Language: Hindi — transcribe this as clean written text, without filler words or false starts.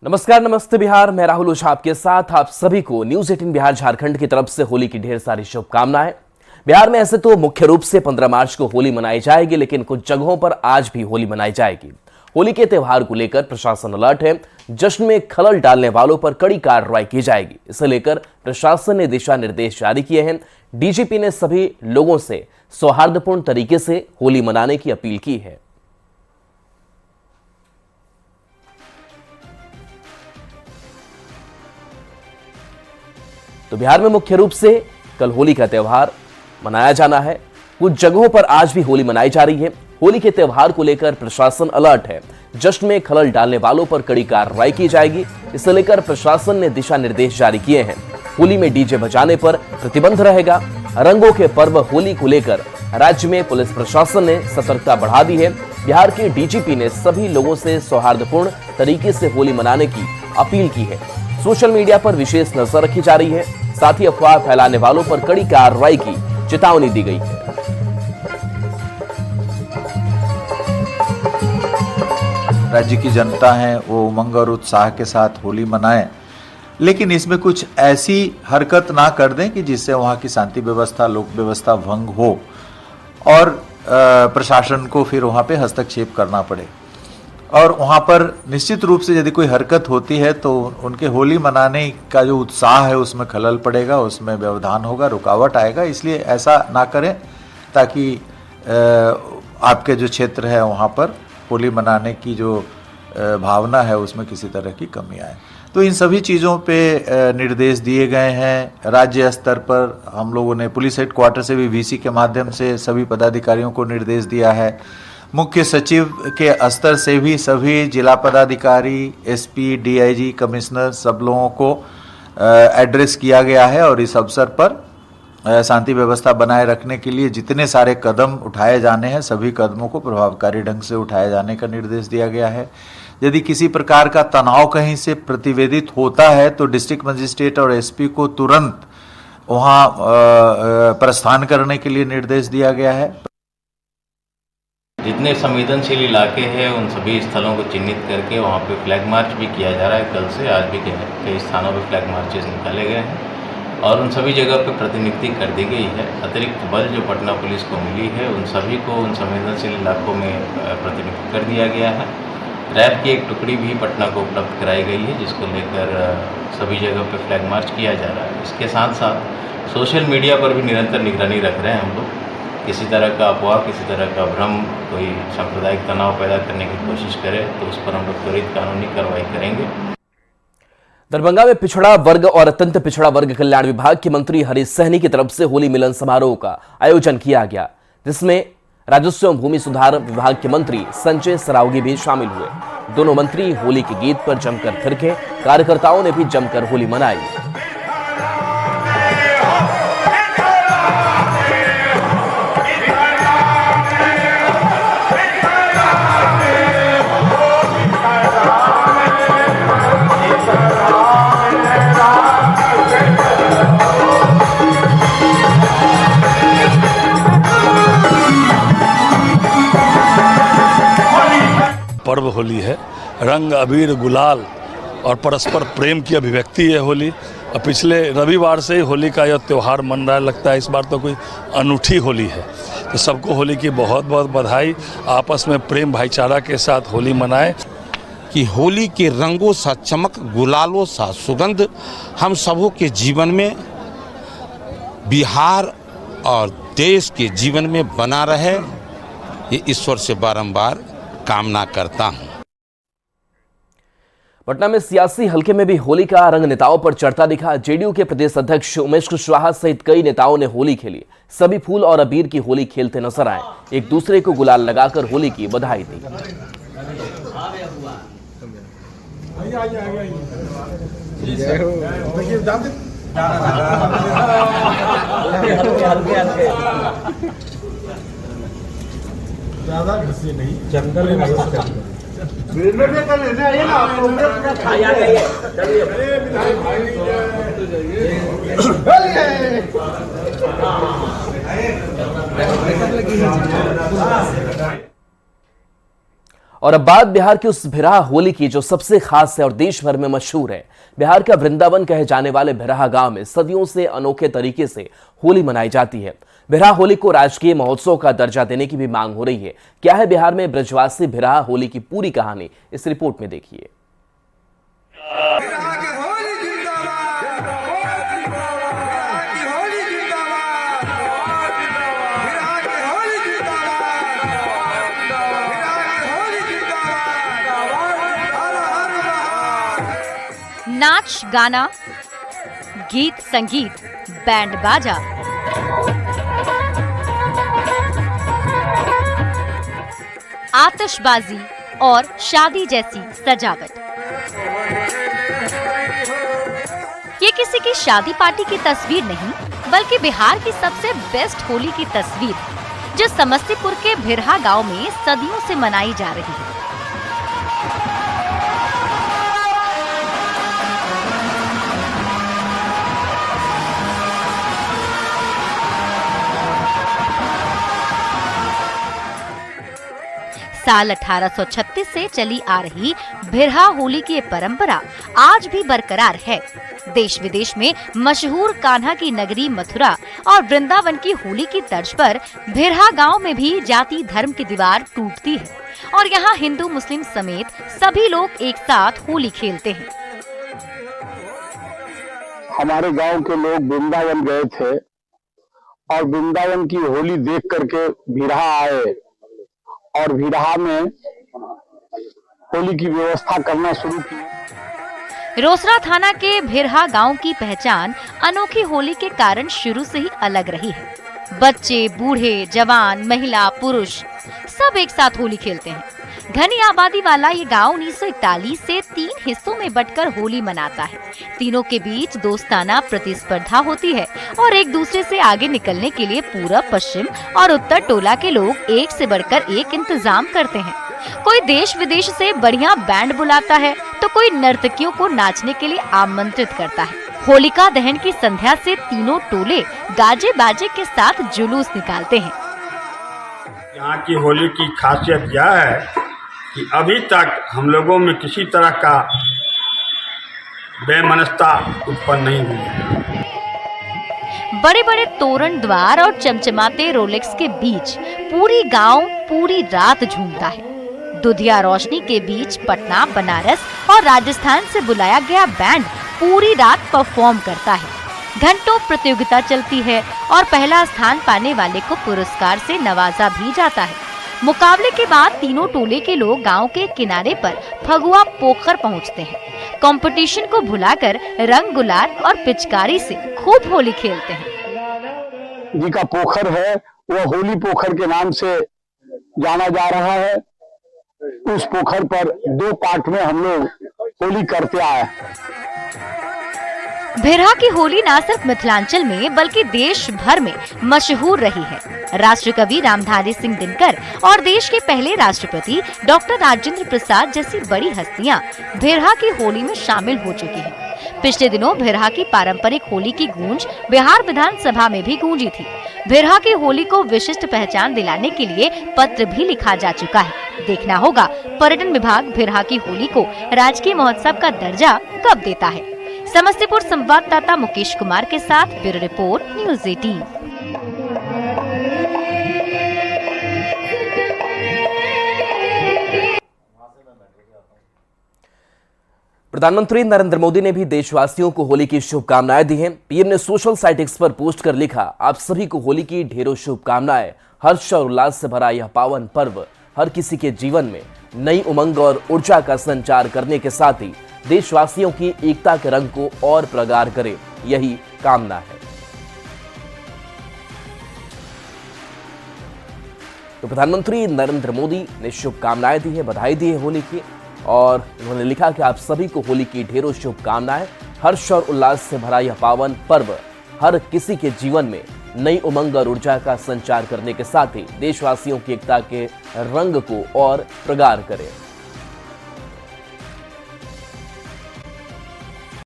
नमस्कार, नमस्ते बिहार। मैं राहुल ओझा आपके साथ। आप सभी को न्यूज 18 बिहार झारखंड की तरफ से होली की ढेर सारी शुभकामनाएं। बिहार में ऐसे तो मुख्य रूप से 15 मार्च को होली मनाई जाएगी, लेकिन कुछ जगहों पर आज भी होली मनाई जाएगी। होली के त्यौहार को लेकर प्रशासन अलर्ट है। जश्न में खलल डालने वालों पर कड़ी कार्रवाई की जाएगी। इसे लेकर प्रशासन ने दिशा निर्देश जारी किए हैं। डीजीपी ने सभी लोगों से सौहार्दपूर्ण तरीके से होली मनाने की अपील की है। तो बिहार में मुख्य रूप से कल होली का त्यौहार मनाया जाना है। कुछ जगहों पर आज भी होली मनाई जा रही है। होली के त्यौहार को लेकर प्रशासन अलर्ट है। जश्न में खलल डालने वालों पर कड़ी कार्रवाई की जाएगी। इसे लेकर प्रशासन ने दिशा निर्देश जारी किए हैं। होली में डीजे बजाने पर प्रतिबंध रहेगा। रंगों के पर्व होली को लेकर राज्य में पुलिस प्रशासन ने सतर्कता बढ़ा दी है। बिहार के डीजीपी ने सभी लोगों से सौहार्दपूर्ण तरीके से होली मनाने की अपील की है। सोशल मीडिया पर विशेष नजर रखी जा रही है। साथ ही अफवाह फैलाने वालों पर कड़ी कार्रवाई की चेतावनी दी गई है। राज्य की जनता है वो उमंग और उत्साह के साथ होली मनाएं, लेकिन इसमें कुछ ऐसी हरकत ना कर दें कि जिससे वहाँ की शांति व्यवस्था, लोक व्यवस्था भंग हो और प्रशासन को फिर वहाँ पे हस्तक्षेप करना पड़े। और वहाँ पर निश्चित रूप से यदि कोई हरकत होती है तो उनके होली मनाने का जो उत्साह है उसमें खलल पड़ेगा, उसमें व्यवधान होगा, रुकावट आएगा। इसलिए ऐसा ना करें ताकि आपके जो क्षेत्र है वहाँ पर होली मनाने की जो भावना है उसमें किसी तरह की कमी आए। तो इन सभी चीज़ों पे निर्देश दिए गए हैं। राज्य स्तर पर हम लोगों ने पुलिस हेडक्वार्टर से भी वीसी के माध्यम से सभी पदाधिकारियों को निर्देश दिया है। मुख्य सचिव के स्तर से भी सभी जिला पदाधिकारी, एसपी, डीआईजी, कमिश्नर सब लोगों को एड्रेस किया गया है और इस अवसर पर शांति व्यवस्था बनाए रखने के लिए जितने सारे कदम उठाए जाने हैं सभी कदमों को प्रभावकारी ढंग से उठाए जाने का निर्देश दिया गया है। यदि किसी प्रकार का तनाव कहीं से प्रतिवेदित होता है तो डिस्ट्रिक्ट मजिस्ट्रेट और एसपी को तुरंत वहाँ प्रस्थान करने के लिए निर्देश दिया गया है। जितने संवेदनशील इलाके हैं उन सभी स्थलों को चिन्हित करके वहाँ पे फ्लैग मार्च भी किया जा रहा है। कल से आज भी कई स्थानों पे फ्लैग मार्चेस निकाले गए हैं और उन सभी जगह पे प्रतिनियुक्ति कर दी गई है। अतिरिक्त बल जो पटना पुलिस को मिली है उन सभी को उन संवेदनशील इलाकों में प्रतिनियुक्त कर दिया गया है। रैब की एक टुकड़ी भी पटना को उपलब्ध कराई गई है जिसको लेकर सभी जगह पे फ्लैग मार्च किया जा रहा है। इसके साथ साथ सोशल मीडिया पर भी निरंतर निगरानी रख रहे हैं हम लोग। किसी तरह का अफवाह, किसी तरह का भ्रम, कोई सांप्रदायिक तनाव पैदा करने की कोशिश करे तो उस पर हम लोग त्वरित कानूनी कार्रवाई करेंगे। दरभंगा में पिछड़ा वर्ग और अत्यंत पिछड़ा वर्ग कल्याण विभाग के मंत्री हरीश सहनी की तरफ से होली मिलन समारोह का आयोजन किया गया, जिसमें राजस्व एवं भूमि सुधार विभाग के मंत्री संजय सरावगी भी शामिल हुए। दोनों मंत्री होली के गीत पर जमकर थिरके। कार्यकर्ताओं ने भी जमकर होली मनाई। पर्व होली है, रंग अबीर गुलाल और परस्पर प्रेम की अभिव्यक्ति है होली। और पिछले रविवार से ही होली का यह त्यौहार मन रहा, लगता है इस बार तो कोई अनूठी होली है। तो सबको होली की बहुत बहुत बधाई। आपस में प्रेम भाईचारा के साथ होली मनाएं। कि होली के रंगों सा चमक, गुलालों सा सुगंध हम सबों के जीवन में, बिहार और देश के जीवन में बना रहे, ये ईश्वर से बारंबार कामना करता हूं। पटना में सियासी हलके में भी होली का रंग नेताओं पर चढ़ता दिखा। जेडीयू के प्रदेश अध्यक्ष उमेश कुशवाहा सहित कई नेताओं ने होली खेली। सभी फूल और अबीर की होली खेलते नजर आए। एक दूसरे को गुलाल लगाकर होली की बधाई दी। ज्यादा घसे नहीं, जंगल में मदद कर और अब बात बिहार की उस भिराह होली की जो सबसे खास है और देश भर में मशहूर है। बिहार का वृंदावन कहे जाने वाले भिराह गांव में सदियों से अनोखे तरीके से होली मनाई जाती है। भिराह होली को राजकीय महोत्सव का दर्जा देने की भी मांग हो रही है। क्या है बिहार में ब्रजवासी भिराह होली की पूरी कहानी, इस रिपोर्ट में देखिए। नाच गाना, गीत संगीत, बैंड बाजा, आतिशबाजी और शादी जैसी सजावट। ये किसी की शादी पार्टी की तस्वीर नहीं, बल्कि बिहार की सबसे बेस्ट होली की तस्वीर, जो समस्तीपुर के भिराह गांव में सदियों से मनाई जा रही है। साल 1836 से चली आ रही भिराह होली की ये परंपरा आज भी बरकरार है। देश विदेश में मशहूर कान्हा की नगरी मथुरा और वृंदावन की होली की तर्ज पर भिराह गांव में भी जाति धर्म की दीवार टूटती है और यहाँ हिंदू मुस्लिम समेत सभी लोग एक साथ होली खेलते हैं। हमारे गांव के लोग वृंदावन गए थे और वृंदावन की होली देख करके भिराह आए और भिराह में होली की व्यवस्था करना शुरू की। रोसड़ा थाना के भिराह गांव की पहचान अनोखी होली के कारण शुरू से ही अलग रही है। बच्चे, बूढ़े, जवान, महिला, पुरुष सब एक साथ होली खेलते हैं। घनी आबादी वाला ये गांव 1941 से 3 हिस्सों में बंटकर होली मनाता है। तीनों के बीच दोस्ताना प्रतिस्पर्धा होती है और एक दूसरे से आगे निकलने के लिए पूरब, पश्चिम और उत्तर टोला के लोग एक से बढ़कर एक इंतजाम करते हैं। कोई देश विदेश से बढ़िया बैंड बुलाता है तो कोई नर्तकियों को नाचने के लिए आमंत्रित करता है। होलिका दहन की संध्या से तीनों टोले गाजे बाजे के साथ जुलूस निकालते हैं। यहाँ की होली की खासियत यह है कि अभी तक हम लोगों में किसी तरह का बेमनस्ता उत्पन्न नहीं हुई है। बड़े बड़े तोरण द्वार और चमचमाते रोलेक्स के बीच पूरी गांव पूरी रात झूमता है। दुधिया रोशनी के बीच पटना, बनारस और राजस्थान से बुलाया गया बैंड पूरी रात परफॉर्म करता है। घंटों प्रतियोगिता चलती है और पहला स्थान पाने वाले को पुरस्कार से नवाजा भी जाता है। मुकाबले के बाद तीनों टोले के लोग गांव के किनारे पर फगुआ पोखर पहुंचते हैं। कंपटीशन को भुलाकर रंग, गुलाल और पिचकारी से खूब होली खेलते हैं। जी का पोखर है वह होली पोखर के नाम से जाना जा रहा है। उस पोखर पर 2 पार्ट में हम लोग होली करते आए। भिराह की होली न सिर्फ मिथिलांचल में बल्कि देश भर में मशहूर रही है। राष्ट्रकवि रामधारी सिंह दिनकर और देश के पहले राष्ट्रपति डॉक्टर राजेंद्र प्रसाद जैसी बड़ी हस्तियां भिराह की होली में शामिल हो चुकी हैं। पिछले दिनों भिराह की पारंपरिक होली की गूंज बिहार विधानसभा में भी गूंजी थी। भिराह की होली को विशिष्ट पहचान दिलाने के लिए पत्र भी लिखा जा चुका है। देखना होगा पर्यटन विभाग भिराह की होली को राजकीय महोत्सव का दर्जा कब देता है। समस्तीपुर संवाददाता मुकेश कुमार के साथ ब्यूरो रिपोर्ट, न्यूज़ 18। प्रधानमंत्री नरेंद्र मोदी ने भी देशवासियों को होली की शुभकामनाएं दी हैं। पीएम ने सोशल साइट एक्स पर पोस्ट कर लिखा, आप सभी को होली की ढेरों शुभकामनाएं। हर्ष और उल्लास से भरा यह पावन पर्व हर किसी के जीवन में नई उमंग और ऊर्जा का संचार करने के साथ ही देशवासियों की एकता के रंग को और प्रगाढ़ करे, यही कामना है। तो प्रधानमंत्री नरेंद्र मोदी ने शुभकामनाएं दी है, बधाई दी है होली की, और उन्होंने लिखा कि आप सभी को होली की ढेरों शुभकामनाएं। हर्ष और उल्लास से भरा यह पावन पर्व हर किसी के जीवन में नई उमंग और ऊर्जा का संचार करने के साथ ही देशवासियों की एकता के रंग को और प्रगाढ़ करे।